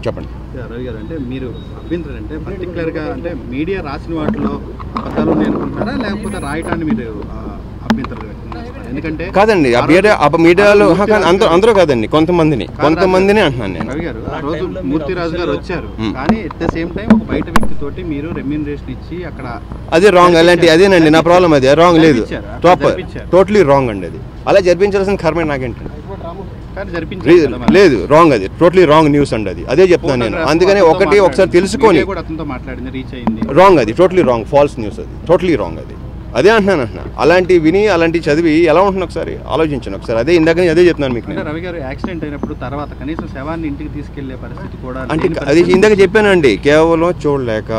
చెప్పండి. రవి గారు, అంటే మీరు అభ్యంతరం అంటే పర్టికులర్గా అంటే మీడియా రాసిన వాటిలో అబద్ధాలు ఉన్నాయి అనుకుంటారా, లేకపోతే రాయటాన్ని మీరు అభ్యంతరం? ఎందుకంటే కాదండి, మీడియాలో అందరూ కాదండి, కొంతమందిని అంటున్నాను నేను. రవి గారు, ఆ రోజు మూర్తిరాజు గారు వచ్చారు, కానీ ఎట్ ద సేమ్ టైం ఒక బయట వ్యక్తి తోటి మీరు రెమ్యూనరేషన్ ఇచ్చి అక్కడ అదే రాంగ్. అదేనండి నా ప్రాబ్లం, అది రాంగ్ లేదు, టోటలీ రాంగ్ అండి. అది అలా జరిపించాల్సిన కర్మే నాకేంటండి, లేదు రాంగ్, అది టోటలీ రాంగ్ న్యూస్ అండి. అది అదే చెప్తున్నాను నేను. అందుకని ఒకసారి తెలుసుకొని రాంగ్, అది టోటలీ రాంగ్, ఫాల్స్ న్యూస్, అది టోటలీ రాంగ్. అదే అంటున్నాను. అలాంటివి విని అలాంటివి చదివి ఎలా ఉంటుంది ఒకసారి ఆలోచించండి ఒకసారి. అదే ఇందాక అదే చెప్తున్నాను మీకు. రవి గారు, యాక్సిడెంట్ అయినప్పుడు తర్వాత కనీసం శవాన్ని ఇంటికి తీసుకెళ్లే పరిస్థితి కూడా అంటే అది ఇందాక చెప్పానండి, కేవలం చూడలేక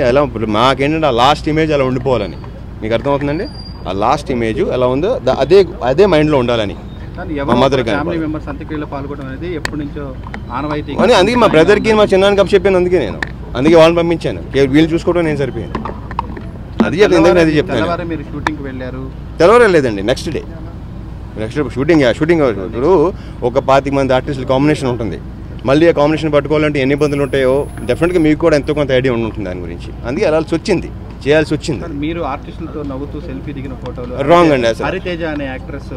ఎలా మాకేంటంటే ఆ లాస్ట్ ఇమేజ్ అలా ఉండిపోవాలని. మీకు అర్థమవుతుందండి, ఆ లాస్ట్ ఇమేజ్ ఎలా ఉందో అదే మైండ్లో ఉండాలని. మా మదర్ కానీ అందుకే మా బ్రదర్కి మా చిన్నానికి కప్పు చెప్పాను. అందుకే వాళ్ళని పంపించాను, వీళ్ళు చూసుకోవడం నేను సరిపోయాను. అది చెప్తాను. తెలవరే లేదండి, నెక్స్ట్ డే షూటింగ్ ఇప్పుడు ఒక 25 మంది ఆర్టిస్టుల కాంబినేషన్ ఉంటుంది. మళ్ళీ ఆ కాంబినేషన్ పట్టుకోవాలంటే ఎన్ని ఇబ్బందులు ఉంటాయో డెఫినెట్గా మీకు కూడా ఎంతో కొంత ఐడియా ఉంటుంది దాని గురించి. అందుకే చేయాల్సి వచ్చింది. మీరు ఆర్టిస్టులతో నవ్వుతూ సెల్ఫీ దిగిన ఫోటోలు రాంగ్ అండి. అసలు హరితేజ అనే యాక్ట్రెస్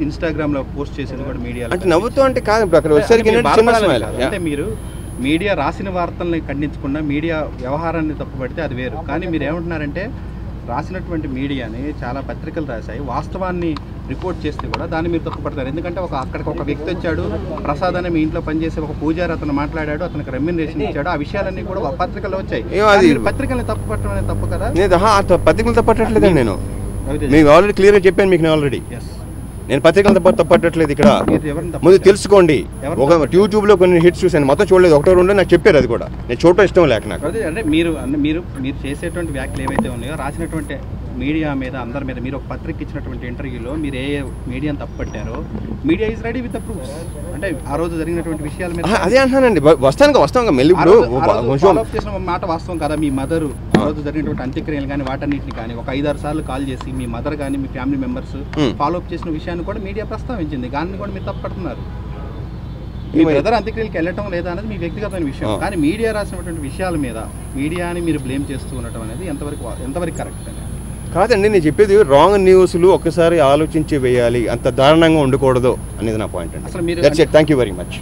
ఇన్స్టాగ్రామ్ లో పోస్ట్ చేసేది కూడా మీడియా అంటే నవ్వుతూ అంటే కాదు. అక్కడ వచ్చేసరికి అంటే మీరు మీడియా రాసిన వార్తల్ని ఖండించకుండా మీడియా వ్యవహారాన్ని తప్పుపడితే అది వేరు. కానీ మీరు ఏమంటున్నారంటే రాసినటువంటి మీడియాని చాలా పత్రికలు రాశాయి, వాస్తవాన్ని రిపోర్ట్ చేస్తే కూడా దాన్ని మీరు తప్పుపడతారు. ఎందుకంటే అక్కడికి ఒక వ్యక్తి వచ్చాడు, ప్రసాద్ అని మీ ఇంట్లో పనిచేసే ఒక పూజారి, అతను మాట్లాడాడు, అతనికి రెమ్యూనరేషన్ ఇచ్చాడు, ఆ విషయాలన్నీ కూడా పత్రికల్లో వచ్చాయి. పత్రికల్ని తప్పుపట్టడం అనేది తప్పు కదా? పత్రికలు తప్పట్లేదండి, నేను మీకు ఆల్రెడీ క్లియర్గా చెప్పాను. మీకు నేను పత్రికలు తప్పట్లేదు. ఇక్కడ ముందు తెలుసుకోండి. ఒక యూట్యూబ్లో కొన్ని హిట్స్ చూసాను, మొత్తం చూడలేదు, ఒకటో రెండో నాకు చెప్పారు. అది కూడా నేను చూడటం ఇష్టం లేక నాకు. అంటే మీరు చేసేటువంటి వ్యాఖ్యలు ఏవైతే ఉన్నాయో రాసినటువంటి మీడియా మీద అందరి మీద మీరు ఒక పత్రిక ఇచ్చినటువంటి ఇంటర్వ్యూలో మీరు ఏ మీడియాని తప్పుపట్టారో media is ready with the proofs. అంటే ఆ రోజు జరిగినటువంటి విషయాల మీద అదే అంటున్నానండి. వస్తాను మళ్ళీ చేసిన మాట వాస్తవం కదా. మీ మదర్ ఆ రోజు జరిగినటువంటి అంత్యక్రియలు కానీ వాటన్నిటిని కానీ ఒక 5-6 సార్లు కాల్ చేసి మీ మదర్ కానీ మీ ఫ్యామిలీ మెంబర్స్ ఫాలో అప్ చేసిన విషయాన్ని కూడా మీడియా ప్రస్తావించింది. దాన్ని కూడా మీరు తప్పుపడుతున్నారు. మీ బ్రదర్ అంత్యక్రియలకు వెళ్ళటం లేదా అనేది మీ వ్యక్తిగతమైన విషయం. కానీ మీడియా రాసినటువంటి విషయాల మీద మీడియాని మీరు బ్లేమ్ చేస్తూ ఉండటం అనేది ఎంతవరకు కరెక్ట్ అని కాదండి. నేను చెప్పేది రాంగ్ న్యూస్లు ఒక్కసారి ఆలోచించి వేయాలి, అంత దారుణంగా ఉండకూడదు అనేది నా పాయింట్ అండి. Thank you very much.